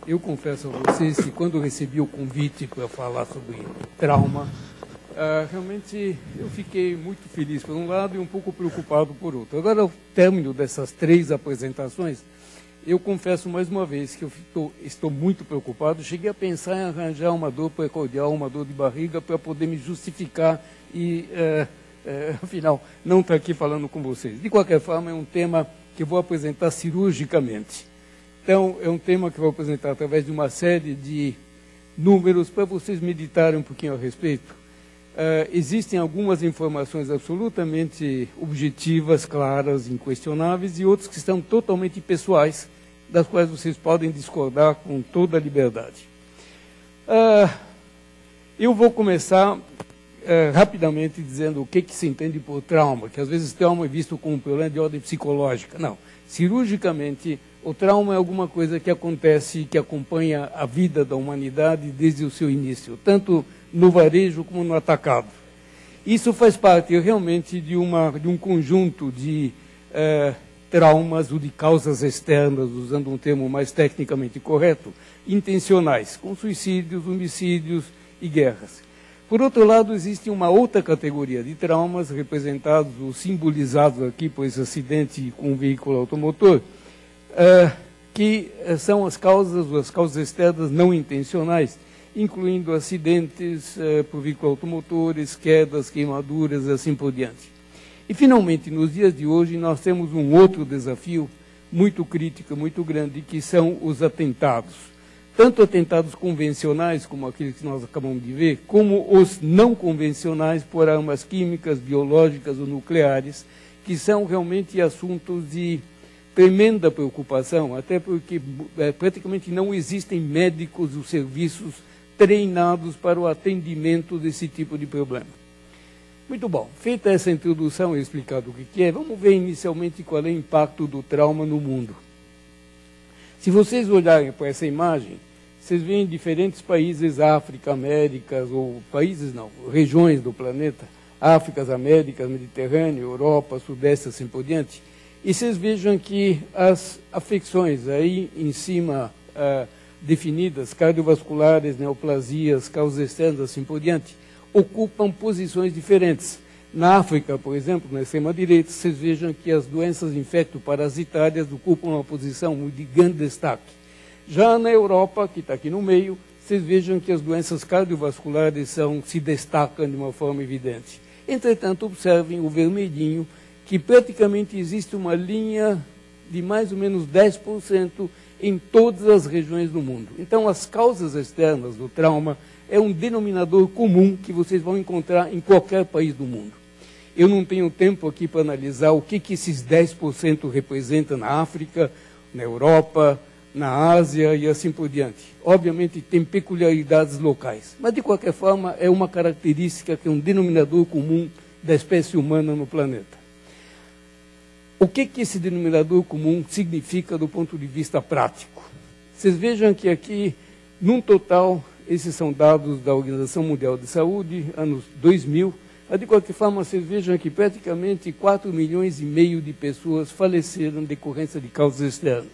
Eu confesso a vocês que quando eu recebi o convite para falar sobre trauma, realmente eu fiquei muito feliz por um lado e um pouco preocupado por outro. Agora, ao término dessas 3 apresentações, eu confesso mais uma vez que eu estou muito preocupado. Cheguei a pensar em arranjar uma dor precordial, uma dor de barriga, para poder me justificar e, afinal, não estar aqui falando com vocês. De qualquer forma, é um tema que eu vou apresentar cirurgicamente. Então, é um tema que eu vou apresentar através de uma série de números para vocês meditarem um pouquinho a respeito. Existem algumas informações absolutamente objetivas, claras, inquestionáveis, e outras que estão totalmente pessoais, das quais vocês podem discordar com toda a liberdade. Eu vou começar rapidamente dizendo o que se entende por trauma, que às vezes trauma é visto como um problema de ordem psicológica. Não. Cirurgicamente, o trauma é alguma coisa que acontece, que acompanha a vida da humanidade desde o seu início, tanto no varejo como no atacado. Isso faz parte realmente de um conjunto de traumas ou de causas externas, usando um termo mais tecnicamente correto, intencionais, com suicídios, homicídios e guerras. Por outro lado, existe uma outra categoria de traumas, representados ou simbolizados aqui por esse acidente com um veículo automotor, que são as causas externas não intencionais, incluindo acidentes por veículos automotores, quedas, queimaduras, assim por diante. E, finalmente, nos dias de hoje, nós temos um outro desafio muito crítico, muito grande, que são os atentados. Tanto atentados convencionais, como aqueles que nós acabamos de ver, como os não convencionais por armas químicas, biológicas ou nucleares, que são realmente assuntos de tremenda preocupação, até porque praticamente não existem médicos ou serviços treinados para o atendimento desse tipo de problema. Muito bom, feita essa introdução e explicado o que é, vamos ver inicialmente qual é o impacto do trauma no mundo. Se vocês olharem para essa imagem, vocês veem diferentes países, África, Américas, ou países não, regiões do planeta, África, Américas, Mediterrâneo, Europa, Sudeste, assim por diante, e vocês vejam que as afecções aí em cima definidas, cardiovasculares, neoplasias, causas externas, assim por diante, ocupam posições diferentes. Na África, por exemplo, na extrema-direita, vocês vejam que as doenças infectoparasitárias ocupam uma posição de grande destaque. Já na Europa, que está aqui no meio, vocês vejam que as doenças cardiovasculares se destacam de uma forma evidente. Entretanto, observem o vermelhinho, que praticamente existe uma linha de mais ou menos 10% em todas as regiões do mundo. Então, as causas externas do trauma é um denominador comum que vocês vão encontrar em qualquer país do mundo. Eu não tenho tempo aqui para analisar o que esses 10% representam na África, na Europa, na Ásia e assim por diante. Obviamente tem peculiaridades locais, mas de qualquer forma é uma característica que é um denominador comum da espécie humana no planeta. O que esse denominador comum significa do ponto de vista prático? Vocês vejam que aqui, num total, esses são dados da Organização Mundial de Saúde, anos 2000, mas de qualquer forma, vocês vejam que praticamente 4,5 milhões de pessoas faleceram em decorrência de causas externas.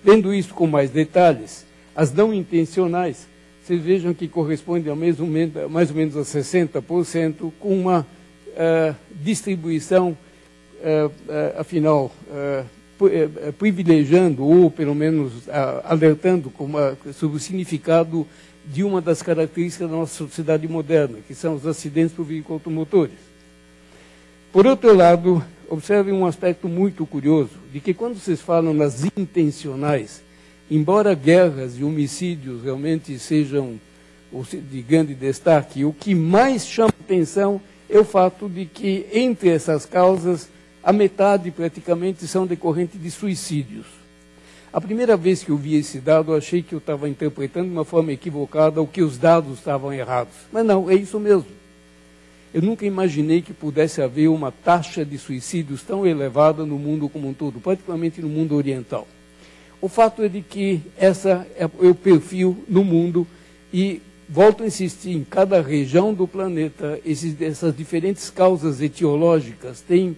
Vendo isso com mais detalhes, as não intencionais, vocês vejam que correspondem a mais ou menos a 60%, com uma distribuição, afinal, privilegiando ou pelo menos alertando sobre o significado de uma das características da nossa sociedade moderna, que são os acidentes por veículos automotores. Por outro lado, observem um aspecto muito curioso, de que quando vocês falam nas intencionais, embora guerras e homicídios realmente sejam de grande destaque, o que mais chama atenção é o fato de que, entre essas causas, a metade praticamente são decorrentes de suicídios. A primeira vez que eu vi esse dado, eu achei que eu estava interpretando de uma forma equivocada ou que os dados estavam errados. Mas não, é isso mesmo. Eu nunca imaginei que pudesse haver uma taxa de suicídios tão elevada no mundo como um todo, particularmente no mundo oriental. O fato é de que esse é o perfil no mundo e, volto a insistir, em cada região do planeta, essas diferentes causas etiológicas têm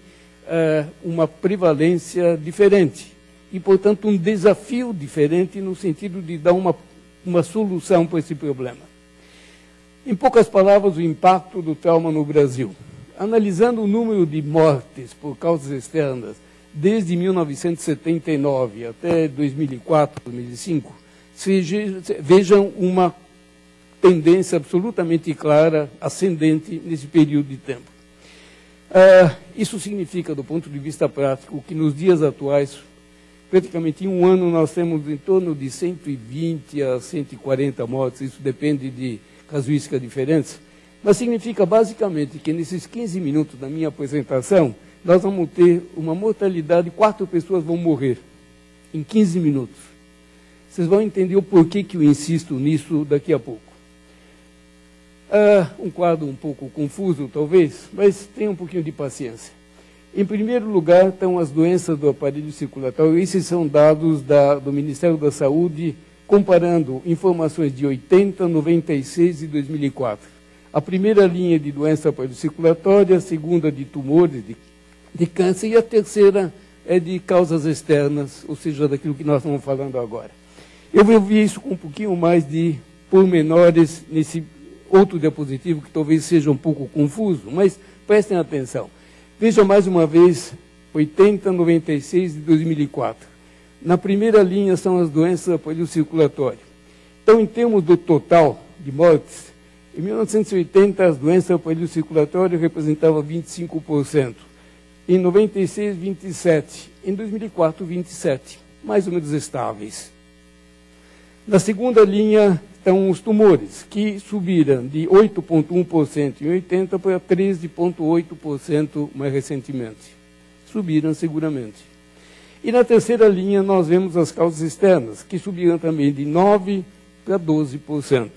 uma prevalência diferente. e, portanto, um desafio diferente no sentido de dar uma solução para esse problema. Em poucas palavras, o impacto do trauma no Brasil. Analisando o número de mortes por causas externas desde 1979 até 2004, 2005, vejam uma tendência absolutamente clara, ascendente, nesse período de tempo. Isso significa, do ponto de vista prático, que nos dias atuais, praticamente em um ano, nós temos em torno de 120 a 140 mortes, isso depende de casuísticas diferentes, mas significa basicamente que nesses 15 minutos da minha apresentação, nós vamos ter uma mortalidade, 4 pessoas vão morrer em 15 minutos. Vocês vão entender o porquê que eu insisto nisso daqui a pouco. Um quadro um pouco confuso, talvez, mas tenha um pouquinho de paciência. Em primeiro lugar, estão as doenças do aparelho circulatório. Esses são dados do Ministério da Saúde, comparando informações de 80, 96 e 2004. A primeira linha de doença do aparelho circulatório, a segunda de tumores, de câncer, e a terceira é de causas externas, ou seja, daquilo que nós estamos falando agora. Eu vou ver isso com um pouquinho mais de pormenores nesse outro diapositivo, que talvez seja um pouco confuso, mas prestem atenção. Vejam mais uma vez, 80, 96 e 2004. Na primeira linha são as doenças do aparelho circulatório. Então, em termos do total de mortes, em 1980 as doenças do aparelho circulatório representavam 25%. Em 96, 27%. Em 2004, 27%. Mais ou menos estáveis. Na segunda linha estão os tumores, que subiram de 8,1% em 80 para 13,8% mais recentemente. Subiram seguramente. E na terceira linha nós vemos as causas externas, que subiram também de 9% para 12%.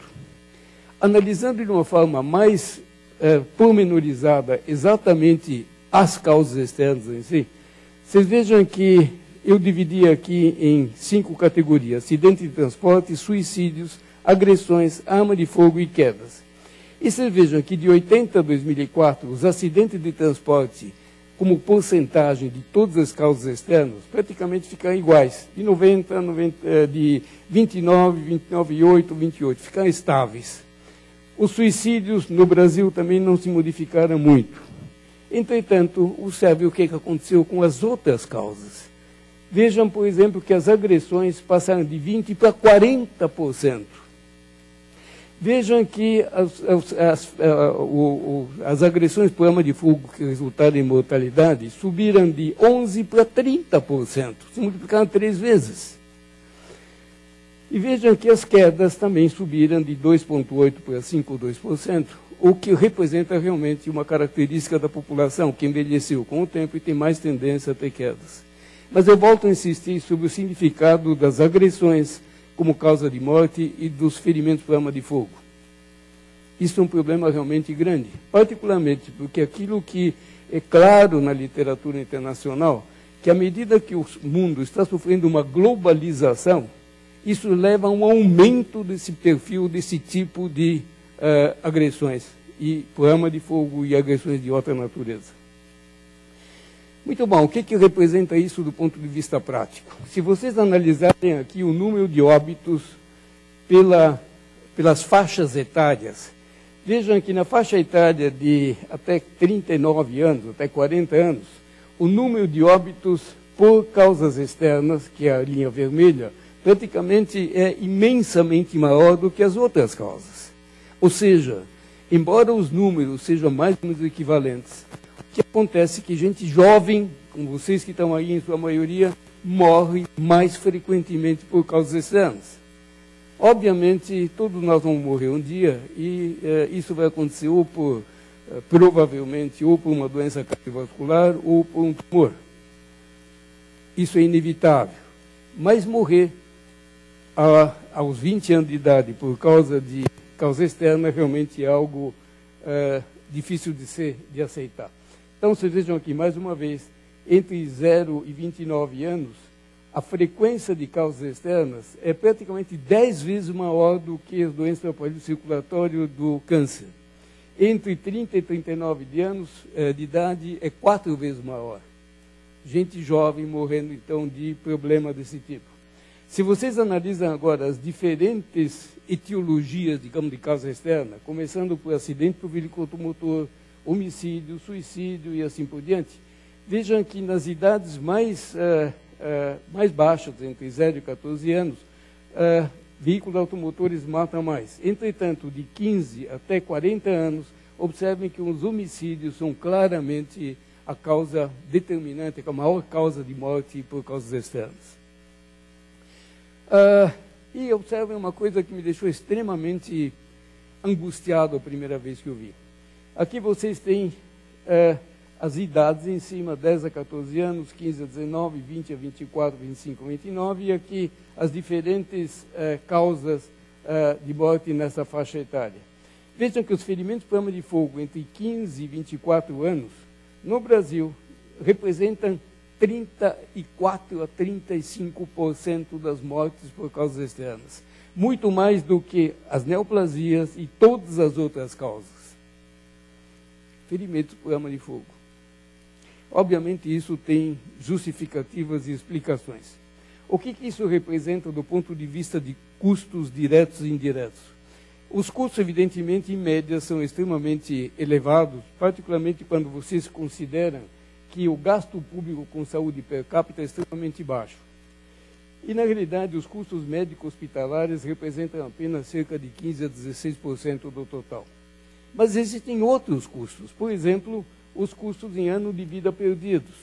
Analisando de uma forma mais pormenorizada exatamente as causas externas em si, vocês vejam que eu dividi aqui em 5 categorias: acidente de transporte, suicídios, agressões, arma de fogo e quedas. E vocês vejam que de 80 a 2004, os acidentes de transporte, como porcentagem de todas as causas externas, praticamente ficaram iguais. De 90, de 29, 29,8, 28, ficaram estáveis. Os suicídios no Brasil também não se modificaram muito. Entretanto, observe o que aconteceu com as outras causas. Vejam, por exemplo, que as agressões passaram de 20% para 40%. Vejam que as agressões por arma de fogo que resultaram em mortalidade subiram de 11% para 30%, se multiplicaram 3 vezes. E vejam que as quedas também subiram de 2,8% para 5,2%, o que representa realmente uma característica da população que envelheceu com o tempo e tem mais tendência a ter quedas. Mas eu volto a insistir sobre o significado das agressões como causa de morte e dos ferimentos por arma de fogo. Isso é um problema realmente grande, particularmente porque aquilo que é claro na literatura internacional, que à medida que o mundo está sofrendo uma globalização, isso leva a um aumento desse perfil, desse tipo de agressões, e por arma de fogo e agressões de outra natureza. Muito bom, o que representa isso do ponto de vista prático? Se vocês analisarem aqui o número de óbitos pelas faixas etárias, vejam que na faixa etária de até 39 anos, até 40 anos, o número de óbitos por causas externas, que é a linha vermelha, praticamente é imensamente maior do que as outras causas. Ou seja, embora os números sejam mais ou menos equivalentes, o que acontece é que gente jovem, como vocês que estão aí em sua maioria, morre mais frequentemente por causas externas. Obviamente, todos nós vamos morrer um dia, e isso vai acontecer ou provavelmente, ou por uma doença cardiovascular, ou por um tumor. Isso é inevitável. Mas morrer aos 20 anos de idade por causa de causa externa realmente é algo difícil de aceitar. Então, vocês vejam aqui, mais uma vez, entre 0 e 29 anos, a frequência de causas externas é praticamente 10 vezes maior do que as doenças do aparelho circulatório do câncer. Entre 30 e 39 anos de idade é 4 vezes maior. gente jovem morrendo, então, de problema desse tipo. Se vocês analisam agora as diferentes etiologias, digamos, de causa externa, começando por acidente por veículo automotor, homicídio, suicídio e assim por diante, vejam que nas idades mais baixas, entre 0 e 14 anos, veículos automotores matam mais. Entretanto, de 15 até 40 anos, observem que os homicídios são claramente a causa determinante, a maior causa de morte por causas externas. E observem uma coisa que me deixou extremamente angustiado a primeira vez que eu vi. Aqui vocês têm as idades em cima, 10 a 14 anos, 15 a 19, 20 a 24, 25 a 29, e aqui as diferentes causas de morte nessa faixa etária. Vejam que os ferimentos por arma de fogo entre 15 e 24 anos, no Brasil, representam 34 a 35% das mortes por causas externas. Muito mais do que as neoplasias e todas as outras causas. Ferimentos por arma de fogo. Obviamente, isso tem justificativas e explicações. O que isso representa do ponto de vista de custos diretos e indiretos? Os custos, evidentemente, em média, são extremamente elevados, particularmente quando vocês consideram que o gasto público com saúde per capita é extremamente baixo. E, na realidade, os custos médico-hospitalares representam apenas cerca de 15% a 16% do total. Mas existem outros custos, por exemplo, os custos em ano de vida perdidos.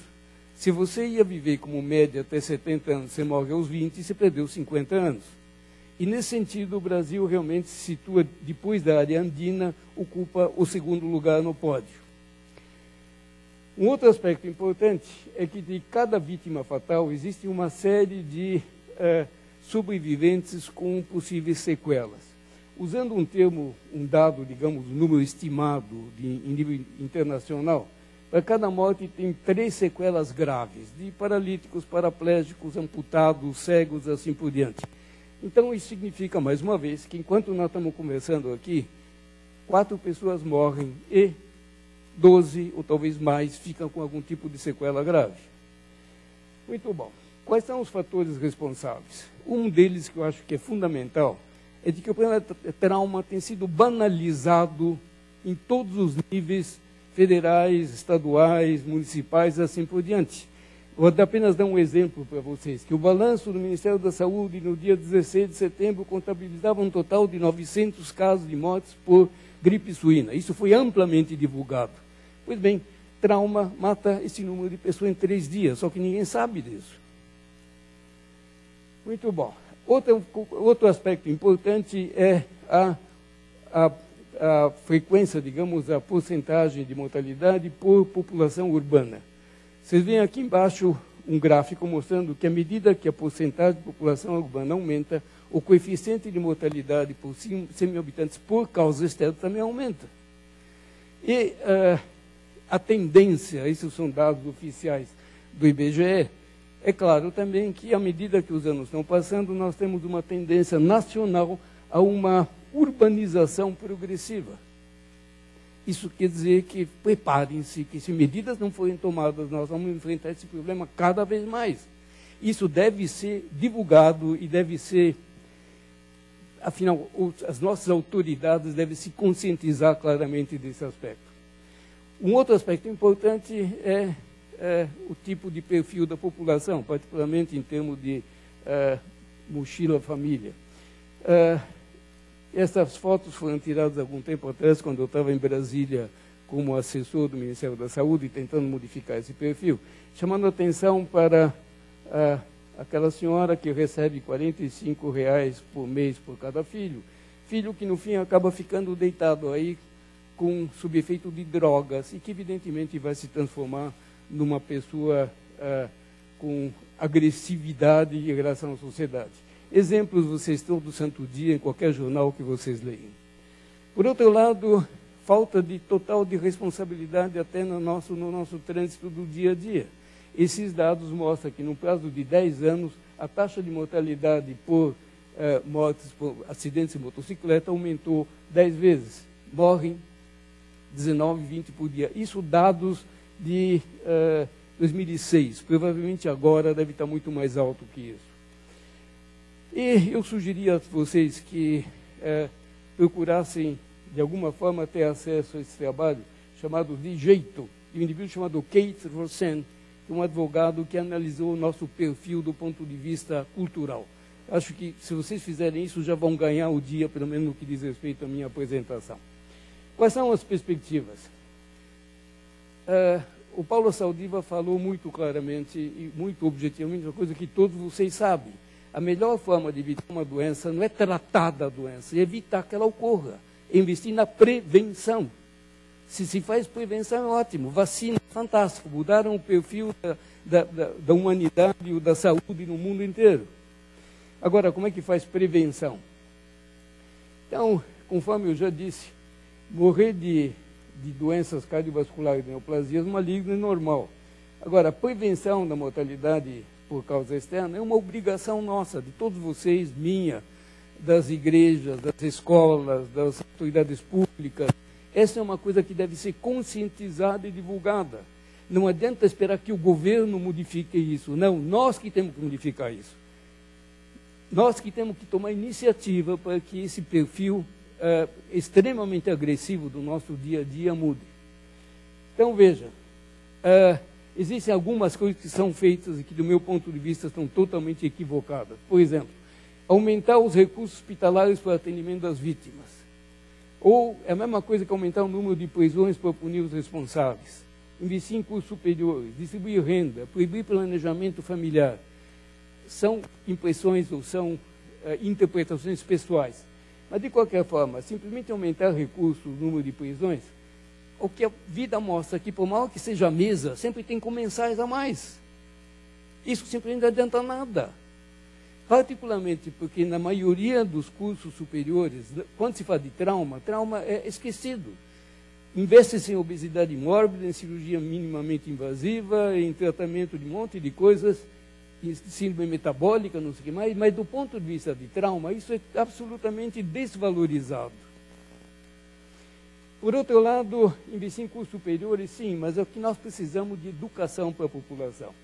Se você ia viver como média até 70 anos, você morre aos 20 e você perdeu 50 anos. E, nesse sentido, o Brasil realmente se situa, depois da área andina, ocupa o segundo lugar no pódio. Um outro aspecto importante é que de cada vítima fatal existe uma série de sobreviventes com possíveis sequelas. Usando um termo, um dado, digamos, um número estimado em nível internacional, para cada morte tem 3 sequelas graves, de paralíticos, paraplégicos, amputados, cegos, assim por diante. Então, isso significa, mais uma vez, que enquanto nós estamos conversando aqui, 4 pessoas morrem e 12, ou talvez mais, ficam com algum tipo de sequela grave. Muito bom. Quais são os fatores responsáveis? Um deles que eu acho que é fundamental é de que o problema de trauma tem sido banalizado em todos os níveis, federais, estaduais, municipais, assim por diante. Vou apenas dar um exemplo para vocês, que o balanço do Ministério da Saúde no dia 16 de setembro contabilizava um total de 900 casos de mortes por gripe suína. Isso foi amplamente divulgado. Pois bem, trauma mata esse número de pessoas em 3 dias, só que ninguém sabe disso. Muito bom. Outro aspecto importante é a frequência, digamos, a porcentagem de mortalidade por população urbana. Vocês veem aqui embaixo um gráfico mostrando que à medida que a porcentagem de população urbana aumenta, o coeficiente de mortalidade por 100 mil habitantes por causa externa também aumenta. E a tendência, esses são dados oficiais do IBGE, é claro também que, à medida que os anos estão passando, nós temos uma tendência nacional a uma urbanização progressiva. Isso quer dizer que preparem-se, que se medidas não forem tomadas, nós vamos enfrentar esse problema cada vez mais. Isso deve ser divulgado e deve ser, afinal, as nossas autoridades devem se conscientizar claramente desse aspecto. Um outro aspecto importante é o tipo de perfil da população, particularmente em termos de mochila família. Essas fotos foram tiradas há algum tempo atrás, quando eu estava em Brasília como assessor do Ministério da Saúde, tentando modificar esse perfil, chamando a atenção para aquela senhora que recebe R$ 45 por mês por cada filho, filho que no fim acaba ficando deitado aí sob efeito de drogas e que evidentemente vai se transformar numa pessoa com agressividade em relação à sociedade. Exemplos vocês estão do santo dia em qualquer jornal que vocês leem. Por outro lado, falta de total de responsabilidade até no nosso trânsito do dia a dia. Esses dados mostram que no prazo de 10 anos, a taxa de mortalidade por mortes por acidentes de motocicleta aumentou 10 vezes. Morrem 19, 20 por dia. Isso dados de 2006. Provavelmente agora deve estar muito mais alto que isso. E eu sugeria a vocês que procurassem, de alguma forma, ter acesso a esse trabalho chamado De Jeito, de um indivíduo chamado Keith Rosen, um advogado que analisou o nosso perfil do ponto de vista cultural. Acho que, se vocês fizerem isso, já vão ganhar o dia, pelo menos no que diz respeito à minha apresentação. Quais são as perspectivas? O Paulo Saldiva falou muito claramente e muito objetivamente uma coisa que todos vocês sabem. A melhor forma de evitar uma doença não é tratar da doença, é evitar que ela ocorra. É investir na prevenção. Se se faz prevenção, é ótimo. Vacina, fantástico. Mudaram o perfil da humanidade e da saúde no mundo inteiro. Agora, como é que faz prevenção? Então, conforme eu já disse, morrer de doenças cardiovasculares e neoplasias malignas é normal. Agora, a prevenção da mortalidade por causa externa é uma obrigação nossa, de todos vocês, minha, das igrejas, das escolas, das autoridades públicas. Essa é uma coisa que deve ser conscientizada e divulgada. Não adianta esperar que o governo modifique isso. Não, nós que temos que modificar isso. Nós que temos que tomar iniciativa para que esse perfil extremamente agressivo do nosso dia a dia mude. Então, veja, existem algumas coisas que são feitas e que, do meu ponto de vista, estão totalmente equivocadas. Por exemplo, aumentar os recursos hospitalares para o atendimento das vítimas. Ou é a mesma coisa que aumentar o número de prisões para punir os responsáveis. Investir em cursos superiores, distribuir renda, proibir planejamento familiar. São impressões ou são interpretações pessoais. Mas, de qualquer forma, simplesmente aumentar recursos, o número de prisões, o que a vida mostra que, por maior que seja a mesa, sempre tem comensais a mais. Isso simplesmente não adianta nada. Particularmente porque, na maioria dos cursos superiores, quando se fala de trauma é esquecido. Investe-se em obesidade mórbida, em cirurgia minimamente invasiva, em tratamento de um monte de coisas, em síndrome metabólica, não sei o que mais, mas do ponto de vista de trauma, isso é absolutamente desvalorizado. Por outro lado, investir em cursos superiores, sim, mas é o que nós precisamos de educação para a população.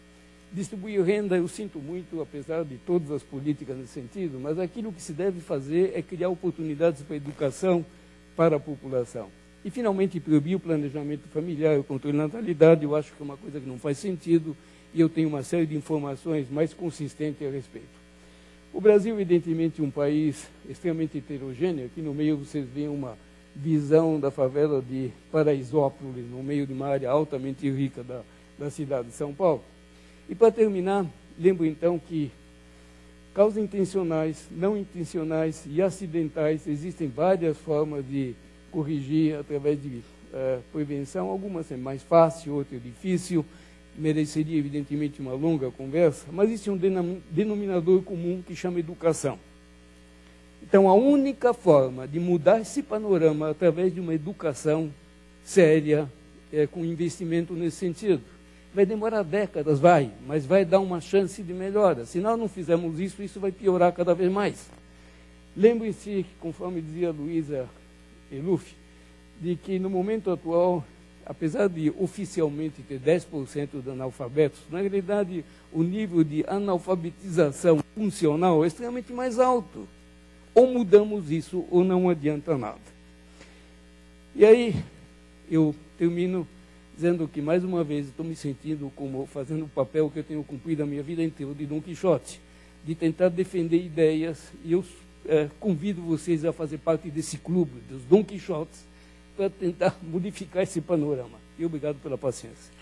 Distribuir renda, eu sinto muito, apesar de todas as políticas nesse sentido, mas aquilo que se deve fazer é criar oportunidades para a educação para a população. E, finalmente, proibir o planejamento familiar, o controle da natalidade, eu acho que é uma coisa que não faz sentido e eu tenho uma série de informações mais consistentes a respeito. O Brasil, evidentemente, é um país extremamente heterogêneo. Aqui no meio vocês veem uma visão da favela de Paraisópolis, no meio de uma área altamente rica da cidade de São Paulo. E, para terminar, lembro então que causas intencionais, não intencionais e acidentais, existem várias formas de corrigir através de prevenção. Algumas é mais fácil, outras é difícil, mereceria evidentemente uma longa conversa, mas existe um denominador comum que chama educação. Então, a única forma de mudar esse panorama através de uma educação séria, com investimento nesse sentido. Vai demorar décadas, mas vai dar uma chance de melhora. Se nós não fizermos isso, isso vai piorar cada vez mais. Lembrem-se, conforme dizia Luísa Eluf, de que no momento atual, apesar de oficialmente ter 10% de analfabetos, na realidade o nível de analfabetização funcional é extremamente mais alto. Ou mudamos isso ou não adianta nada. E aí eu termino dizendo que, mais uma vez, estou me sentindo como fazendo o papel que eu tenho cumprido a minha vida inteira de Dom Quixote, de tentar defender ideias, e eu convido vocês a fazer parte desse clube dos Dom Quixotes para tentar modificar esse panorama. E obrigado pela paciência.